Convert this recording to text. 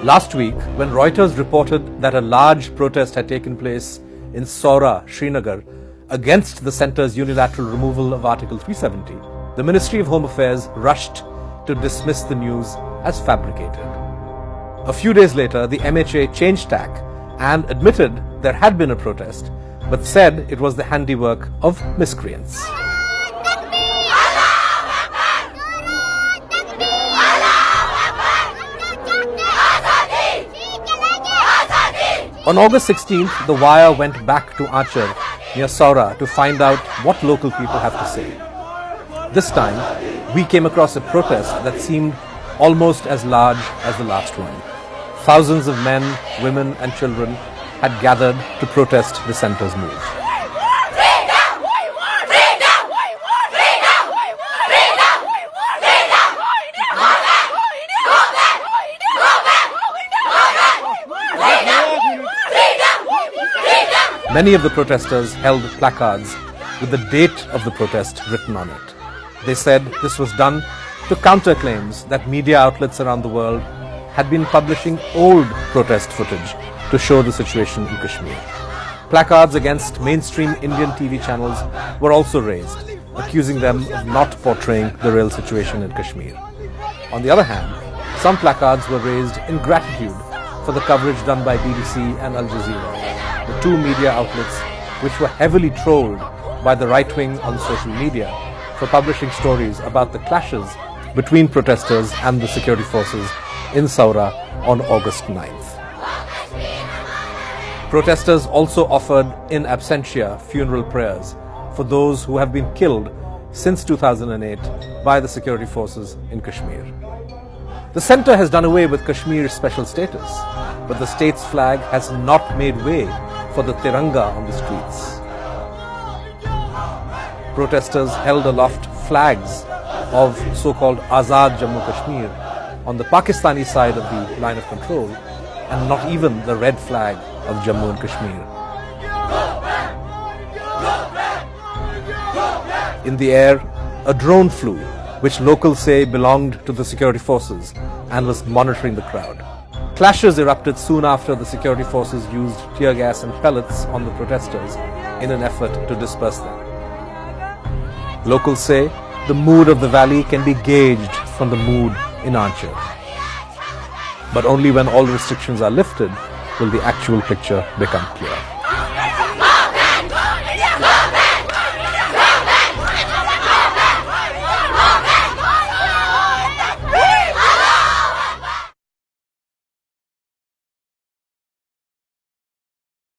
Last week, when Reuters reported that a large protest had taken place in Saura, Srinagar, against the centre's unilateral removal of Article 370, the Ministry of Home Affairs rushed to dismiss the news as fabricated. A few days later, the MHA changed tack and admitted there had been a protest, but said it was the handiwork of miscreants. On August 16th, the wire went back to Achar near Saura to find out what local people have to say. This time, we came across a protest that seemed almost as large as the last one. Thousands of men, women and children had gathered to protest the centre's move. Many of the protesters held placards with the date of the protest written on it. They said this was done to counter claims that media outlets around the world had been publishing old protest footage to show the situation in Kashmir. Placards against mainstream Indian TV channels were also raised, accusing them of not portraying the real situation in Kashmir. On the other hand, some placards were raised in gratitude for the coverage done by BBC and Al Jazeera, the two media outlets which were heavily trolled by the right wing on social media for publishing stories about the clashes between protesters and the security forces in Saura on August 9th. Protesters also offered in absentia funeral prayers for those who have been killed since 2008 by the security forces in Kashmir. The centre has done away with Kashmir's special status, but the state's flag has not made way for the Tiranga on the streets. Protesters held aloft flags of so-called Azad Jammu Kashmir on the Pakistani side of the line of control, and not even the red flag of Jammu and Kashmir. In the air, a drone flew, which locals say belonged to the security forces and was monitoring the crowd. Clashes erupted soon after the security forces used tear gas and pellets on the protesters in an effort to disperse them. Locals say the mood of the valley can be gauged from the mood in Achar. But only when all restrictions are lifted will the actual picture become clear.